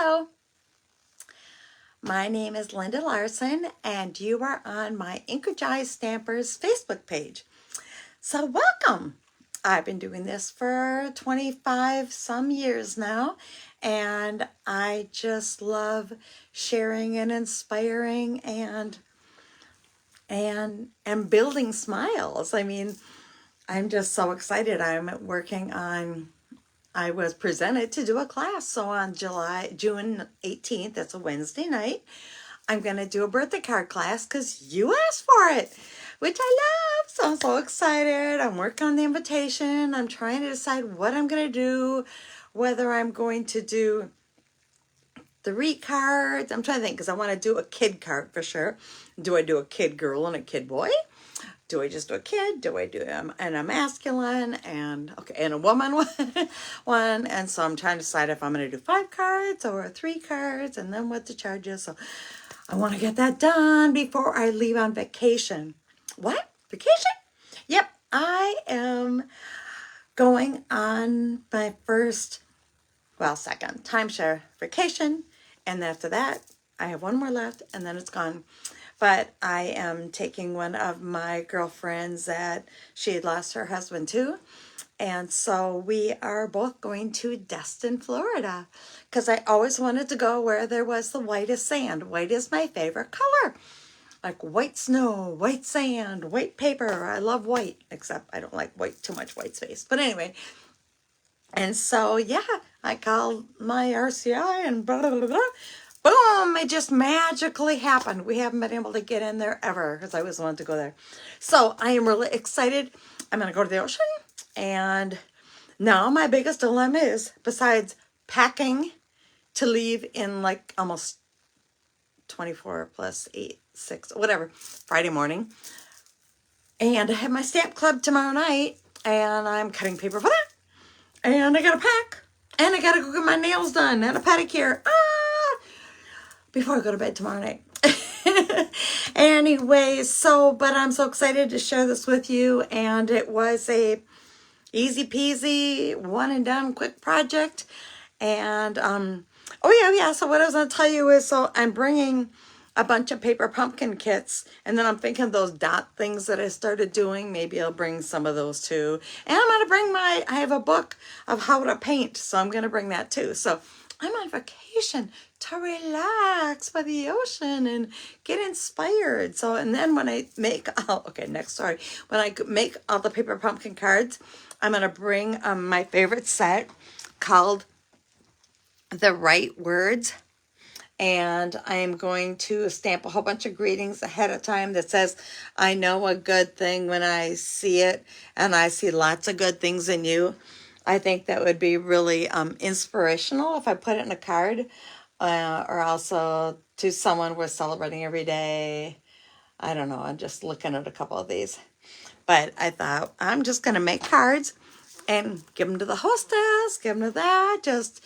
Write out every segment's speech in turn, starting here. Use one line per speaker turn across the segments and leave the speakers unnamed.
Hello, my name is Linda Larson, and you are on my Inkergized Stampers Facebook page. So welcome. I've been doing this for 25 some years now, and I just love sharing and inspiring and building smiles. I mean, I'm just so excited. I was presented to do a class. So on June 18th, that's a Wednesday night, I'm going to do a birthday card class because you asked for it, which I love. So I'm so excited. I'm working on the invitation. I'm trying to decide what I'm going to do, whether I'm going to do 3 cards. I'm trying to think because I want to do a kid card for sure. Do I do a kid girl and a kid boy? Do I just do a kid? Do I do a masculine and a woman one? And so I'm trying to decide if I'm going to do 5 cards or 3 cards, and then what the charge is. So I want to get that done before I leave on vacation. What? Vacation? Yep, I am going on my second timeshare vacation, and after that, I have 1 more left, and then it's gone. But I am taking one of my girlfriends that she had lost her husband to. And so we are both going to Destin, Florida, because I always wanted to go where there was the whitest sand. White is my favorite color. Like white snow, white sand, white paper. I love white, except I don't like too much white space. But anyway, and so, yeah, I called my RCI and blah, blah, blah, blah. Boom, it just magically happened. We haven't been able to get in there ever because I always wanted to go there. So I am really excited. I'm going to go to the ocean. And now my biggest dilemma is, besides packing to leave in like almost 24 plus 8, 6, whatever, Friday morning. And I have my stamp club tomorrow night. And I'm cutting paper for that. And I got to pack. And I got to go get my nails done and a pedicure. Before I go to bed tomorrow night. Anyway, but I'm so excited to share this with you. And it was a easy peasy, one and done quick project. And, so what I was going to tell you is, so I'm bringing a bunch of paper pumpkin kits. And then I'm thinking those dot things that I started doing, maybe I'll bring some of those too. And I'm going to bring I have a book of how to paint. So I'm going to bring that too. So I'm on vacation to relax by the ocean and get inspired. So, and then when I make, when I make all the paper pumpkin cards, I'm going to bring my favorite set called The Right Words. And I'm going to stamp a whole bunch of greetings ahead of time that says, I know a good thing when I see it, and I see lots of good things in you. I think that would be really inspirational if I put it in a card, or also to someone we're celebrating every day. I don't know. I'm just looking at a couple of these. But I thought I'm just going to make cards and give them to the hostess, give them to that. Just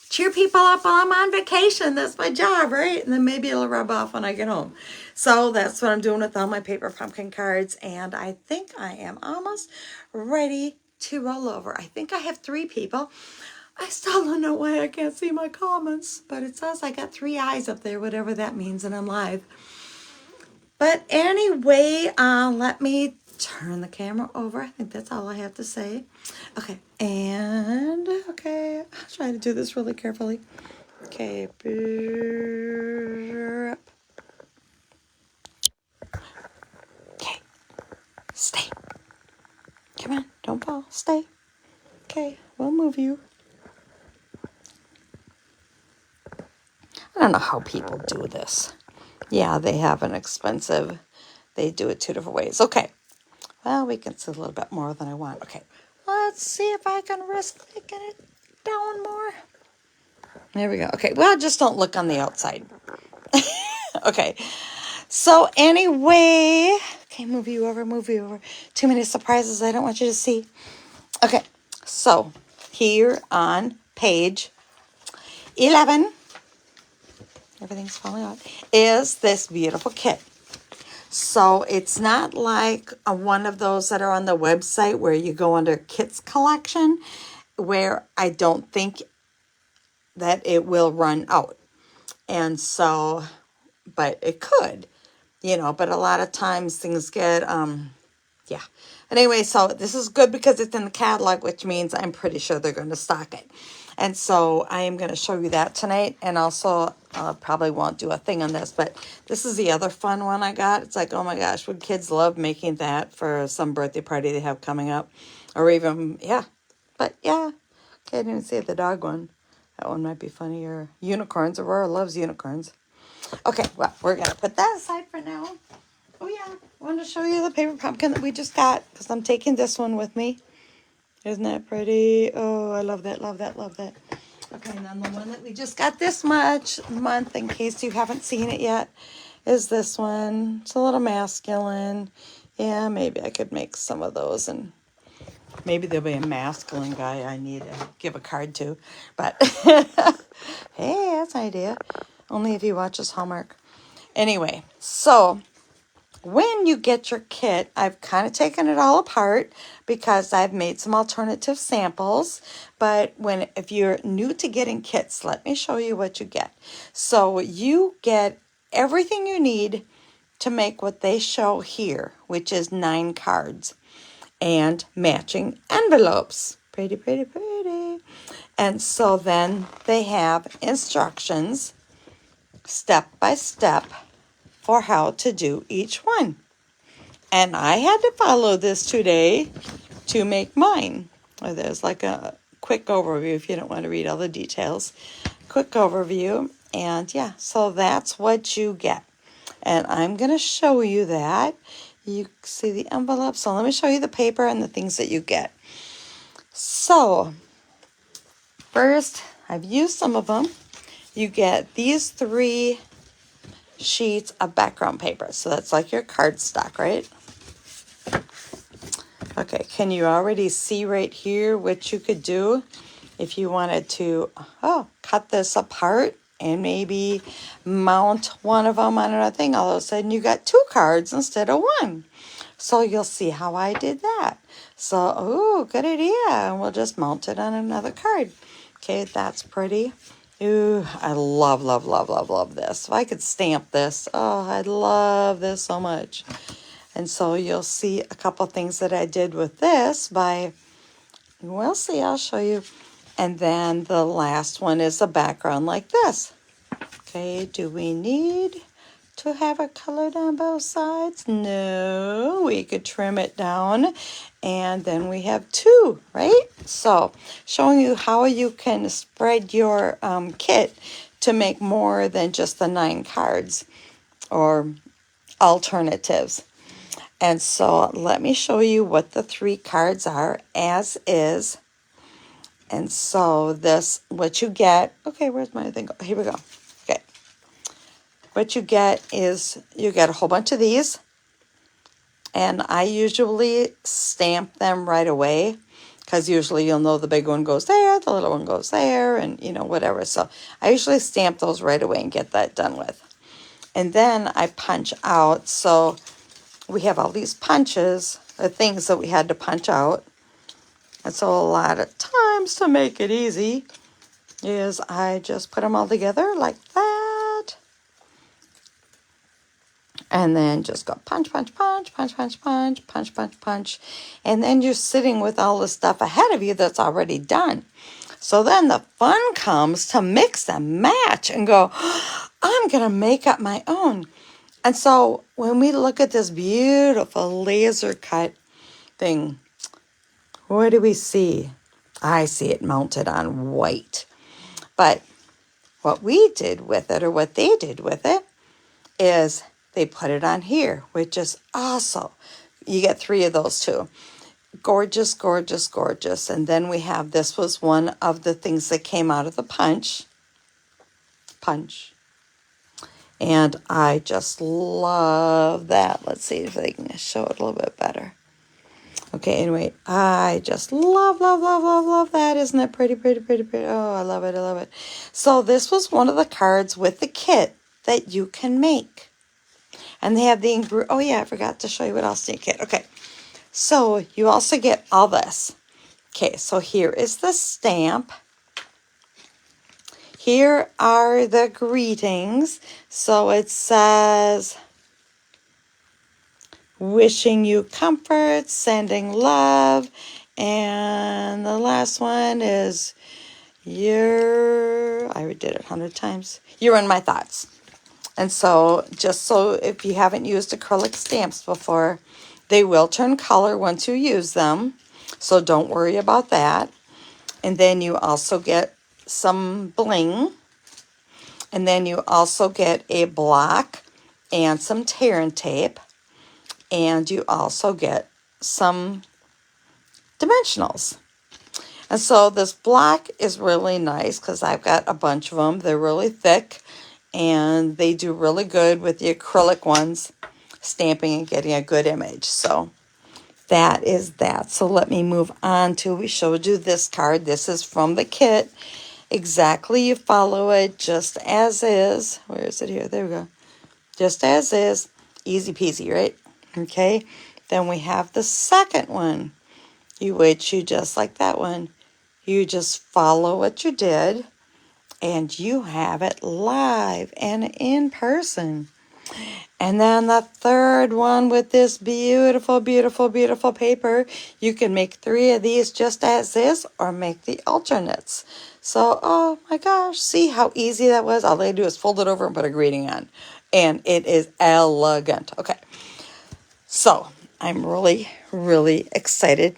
cheer people up while I'm on vacation. That's my job, right? And then maybe it'll rub off when I get home. So that's what I'm doing with all my paper pumpkin cards. And I think I am almost ready to roll over. I think I have 3 people. I still don't know why I can't see my comments, but it says I got 3 eyes up there, whatever that means, and I'm live. But anyway, let me turn the camera over. I think that's all I have to say. Okay, I'll try to do this really carefully. Okay, okay, stay. Come on, don't fall, stay. Okay, we'll move you. I don't know how people do this. Yeah, they have they do it 2 different ways. Okay, well, we can see a little bit more than I want. Okay, let's see if I can risk making it down more. There we go. Okay, well, just don't look on the outside. Okay, so anyway, okay, move you over. Too many surprises I don't want you to see. Okay, so here on page 11, everything's falling out, is this beautiful kit. So it's not like one of those that are on the website where you go under kits collection, where I don't think that it will run out. And so, but it could, but a lot of times things get, yeah. But anyway, so this is good because it's in the catalog, which means I'm pretty sure they're going to stock it. And so I am going to show you that tonight. And also, probably won't do a thing on this, but this is the other fun one I got. It's like, oh my gosh, would kids love making that for some birthday party they have coming up? Or even, yeah. But yeah, can't even see the dog one. That one might be funnier. Unicorns. Aurora loves unicorns. Okay, well, we're going to put that aside for now. Oh yeah, I wanted to show you the paper pumpkin that we just got because I'm taking this one with me. Isn't that pretty? Oh, I love that, love that, love that. Okay, and then the one that we just got this month, in case you haven't seen it yet, is this one. It's a little masculine. Yeah, maybe I could make some of those, and maybe there'll be a masculine guy I need to give a card to. But, hey, that's an idea. Only if he watches Hallmark. Anyway, so when you get your kit, I've kind of taken it all apart because I've made some alternative samples. But if you're new to getting kits, let me show you what you get. So you get everything you need to make what they show here, which is 9 cards and matching envelopes. Pretty, pretty, pretty. And so then they have instructions step by step for how to do each one. And I had to follow this today to make mine. There's like a quick overview if you don't want to read all the details. Quick overview. And yeah, so that's what you get. And I'm going to show you that. You see the envelope. So let me show you the paper and the things that you get. So first, I've used some of them. You get these 3 sheets of background paper. So that's like your cardstock, right? Okay, can you already see right here what you could do if you wanted to, cut this apart and maybe mount one of them on another thing? All of a sudden you got 2 cards instead of 1. So you'll see how I did that. So, oh, good idea. And we'll just mount it on another card. Okay, that's pretty. Ooh, I love, love, love, love, love this. If I could stamp this, oh, I'd love this so much. And so you'll see a couple things that I did with this we'll see, I'll show you. And then the last one is a background like this. Okay, do we need to have it colored on both sides? No, we could trim it down. And then we have 2, right? So showing you how you can spread your kit to make more than just the 9 cards or alternatives. And so let me show you what the 3 cards are as is. And so this, what you get, okay, where's my thing? Here we go. Okay. What you get is you get a whole bunch of these. And I usually stamp them right away because usually you'll know the big one goes there, the little one goes there, and whatever. So I usually stamp those right away and get that done with. And then I punch out. So we have all these punches, or things that we had to punch out. And so a lot of times to make it easy is I just put them all together like that. And then just go punch, punch, punch, punch, punch, punch, punch, punch, punch. And then you're sitting with all the stuff ahead of you that's already done. So then the fun comes to mix and match and go, I'm going to make up my own. And so when we look at this beautiful laser cut thing, what do we see? I see it mounted on white. But what we did with it, or what they did with it, is they put it on here, which is also, you get 3 of those too. Gorgeous, gorgeous, gorgeous. And then we have, this was one of the things that came out of the punch. And I just love that. Let's see if I can show it a little bit better. Okay, anyway, I just love, love, love, love, love that. Isn't that pretty, pretty, pretty, pretty? Oh, I love it, I love it. So this was one of the cards with the kit that you can make. And they have the, oh yeah, I forgot to show you what else you get. Okay, so you also get all this. Okay, so here is the stamp. here are the greetings. So it says, wishing you comfort, sending love. And the last one is, I already did it 100 times. You're in my thoughts. And so just so if you haven't used acrylic stamps before, they will turn color once you use them. So don't worry about that. And then you also get some bling. And then you also get a block and some tear and tape. And you also get some dimensionals. And so this block is really nice because I've got a bunch of them. They're really thick and they do really good with the acrylic ones, stamping and getting a good image. So that is that. So let me move on to, we showed you this card. This is from the kit. Exactly, you follow it just as is. Where is it here? There we go. Just as is. Easy peasy, right? Okay. Then we have the second one, which you just like that one. You just follow what you did and you have it live and in person. And then the third one with this beautiful, beautiful, beautiful paper, you can make 3 of these just as is or make the alternates. So, oh my gosh, see how easy that was? All they do is fold it over and put a greeting on. And it is elegant. Okay, so I'm really, really excited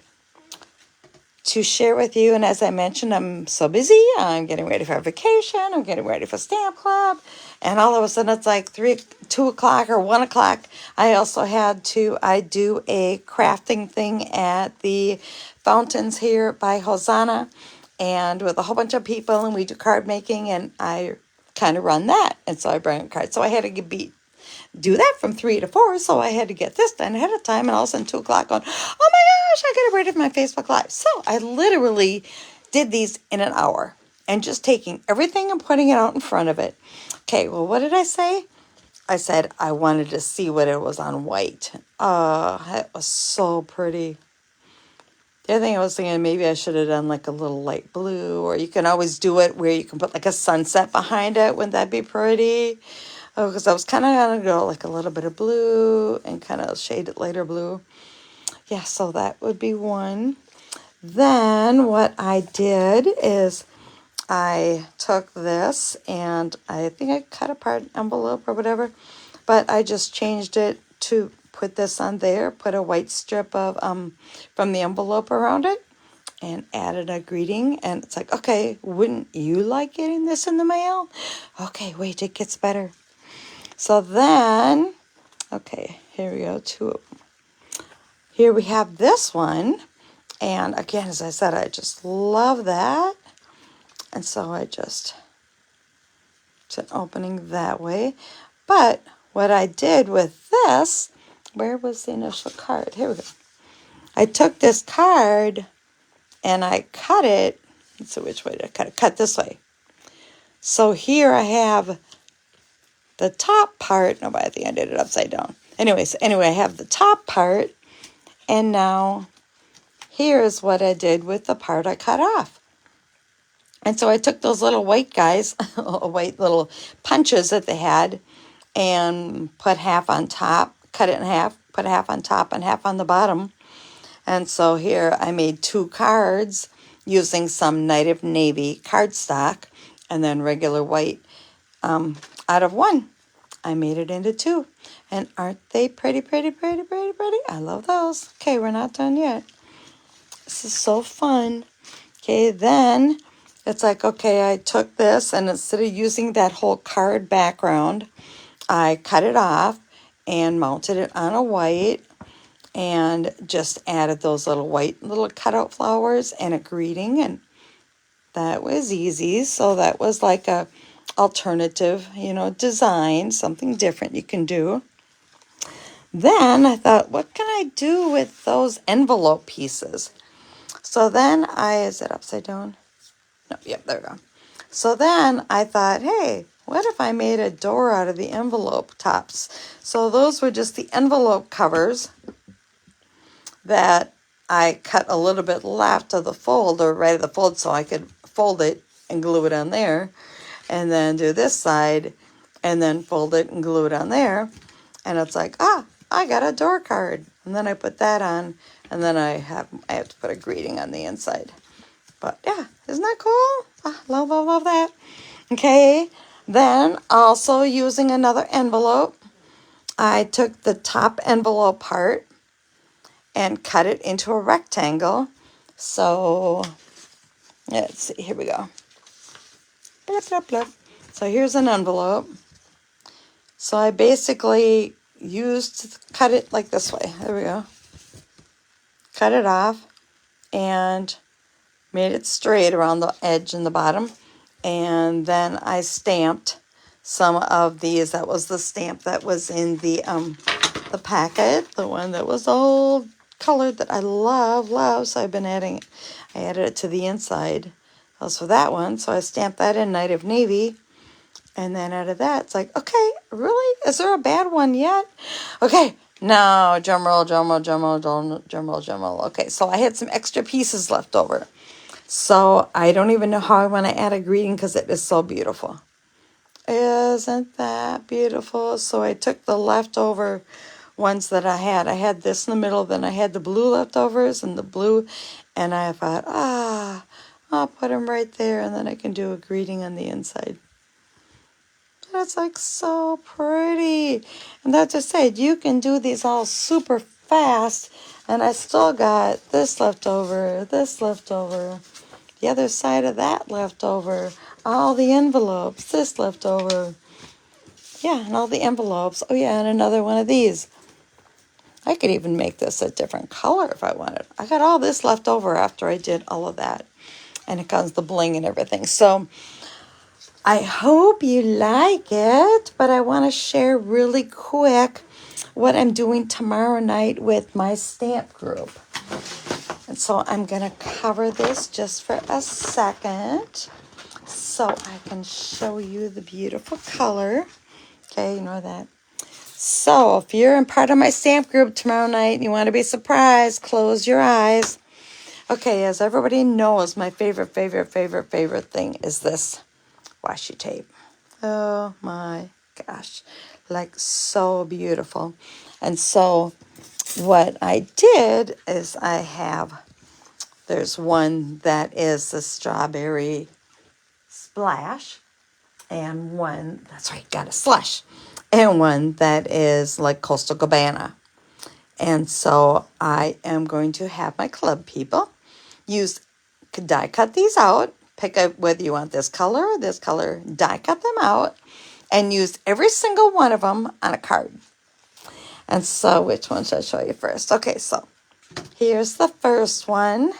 to share with you. And as I mentioned, I'm so busy. I'm getting ready for a vacation. I'm getting ready for Stamp Club. And all of a sudden it's like 2 o'clock or 1 o'clock. I also I do a crafting thing at the fountains here by Hosanna and with a whole bunch of people, and we do card making, and I kind of run that. And so I bring cards. So I had to do that from 3 to 4, so I had to get this done ahead of time, and all of a sudden 2 o'clock going, oh my gosh, I gotta ready for my Facebook Live. So I literally did these in an hour and just taking everything and putting it out in front of it. Okay, well, what did I say? I said I wanted to see what it was on white. It was so pretty. The other thing I was thinking, maybe I should have done like a little light blue, or you can always do it where you can put like a sunset behind it. Wouldn't that be pretty? Oh, because I was kind of going to go like a little bit of blue and kind of shade it lighter blue. Yeah, so that would be one. Then what I did is I took this and I think I cut apart an envelope or whatever, but I just changed it to put this on there, put a white strip of from the envelope around it, and added a greeting. And it's like, okay, wouldn't you like getting this in the mail? Okay, wait, it gets better. So then, okay, here we go, 2 of them. Here we have this one. And again, as I said, I just love that. And so it's an opening that way. But what I did with this, where was the initial card? Here we go. I took this card and I cut it. Let's see, which way did I cut it? Cut this way. So here I have the top part. No, but I think I did it upside down. Anyway, I have the top part. And now here's what I did with the part I cut off. And so I took those little white guys, white little punches that they had, and put half on top, cut it in half, put half on top and half on the bottom. And so here I made 2 cards using some Night of Navy cardstock and then regular white out of 1. I made it into 2. And aren't they pretty, pretty, pretty, pretty, pretty? I love those. Okay, we're not done yet. This is so fun. Okay, then it's like, okay, I took this and instead of using that whole card background, I cut it off and mounted it on a white and just added those white little cutout flowers and a greeting, and that was easy. So that was like a alternative, design, something different you can do. Then I thought, what can I do with those envelope pieces? So then is it upside down? No, yep, there we go. So then I thought, hey, what if I made a door out of the envelope tops? So those were just the envelope covers that I cut a little bit left of the fold, or right of the fold, so I could fold it and glue it on there. and then do this side, and then fold it and glue it on there. And it's like, I got a door card. And then I put that on, and then I have to put a greeting on the inside. But yeah, isn't that cool? Love, love, love that. Okay, then also using another envelope, I took the top envelope part and cut it into a rectangle. So let's see, here we go. Blah, blah, blah. So here's an envelope. So I basically cut it like this way. There we go. Cut it off and made it straight around the edge and the bottom. And then I stamped some of these. That was the stamp that was in the packet, the one that was all colored that I love. So I've been I added it to the inside. Also that one. So I stamped that in Night of Navy. And then out of that, it's like, okay, really? Is there a bad one yet? Okay, now drum roll. Okay, so I had some extra pieces left over. So I don't even know how I want to add a greeting because it is so beautiful. Isn't that beautiful? So I took the leftover ones that I had. I had this in the middle, then I had the blue leftovers and the blue. And I thought, I'll put them right there, and then I can do a greeting on the inside. That's like so pretty. And that just said, you can do these all super fast. And I still got this leftover, the other side of that leftover, all the envelopes, this leftover. Yeah, and all the envelopes. Oh yeah, and another one of these. I could even make this a different color if I wanted. I got all this left over after I did all of that. And it comes the bling and everything. So I hope you like it, but I want to share really quick what I'm doing tomorrow night with my stamp group. And so I'm going to cover this just for a second so I can show you the beautiful color. Okay, ignore that. So if you're in part of my stamp group tomorrow night and you want to be surprised, close your eyes. Okay, as everybody knows, my favorite thing is this washi tape. Oh my gosh, like so beautiful. And so what I did is there's one that is the strawberry splash, and one, that's right, got a slush, and one that is like Coastal Cabana. And so I am going to have my club people die cut these out, pick up whether you want this color or this color, die cut them out, and use every single one of them on a card. And so which one should I show you first? Okay, so here's the first one.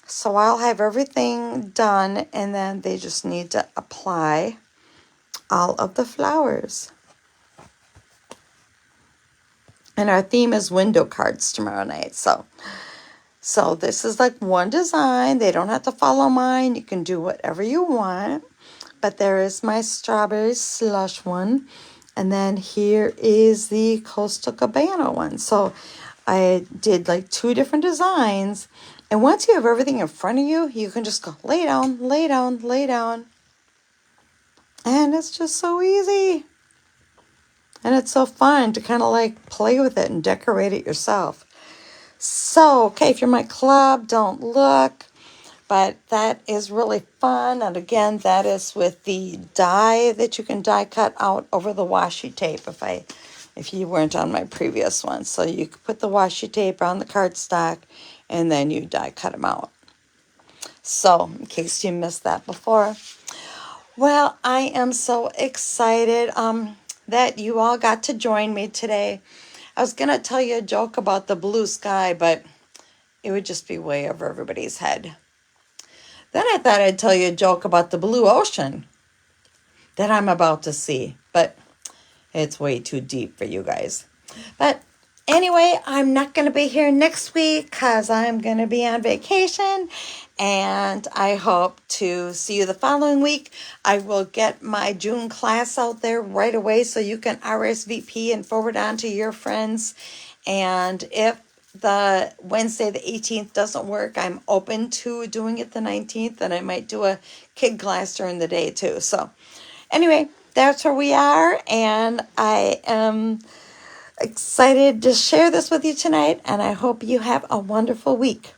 So I'll have everything done, and then they just need to apply all of the flowers. And our theme is window cards tomorrow night. So this is like one design. They don't have to follow mine. You can do whatever you want. But there is my strawberry slush one. And then here is the Coastal Cabana one. So I did like two different designs. And once you have everything in front of you, you can just go lay down. And it's just so easy. And it's so fun to kind of like play with it and decorate it yourself. So, okay, if you're my club, don't look. But that is really fun. And again, that is with the die that you can die cut out over the washi tape if you weren't on my previous one. So you could put the washi tape on the cardstock and then you die cut them out. So in case you missed that before. Well, I am so excited that you all got to join me today. I was going to tell you a joke about the blue sky, but it would just be way over everybody's head. Then I thought I'd tell you a joke about the blue ocean that I'm about to see, but it's way too deep for you guys. But anyway, I'm not going to be here next week because I'm going to be on vacation, and I hope to see you the following week. I will get my June class out there right away so you can RSVP and forward on to your friends. And if the Wednesday the 18th doesn't work, I'm open to doing it the 19th, and I might do a kid class during the day too. So anyway, that's where we are, and I am excited to share this with you tonight, and I hope you have a wonderful week.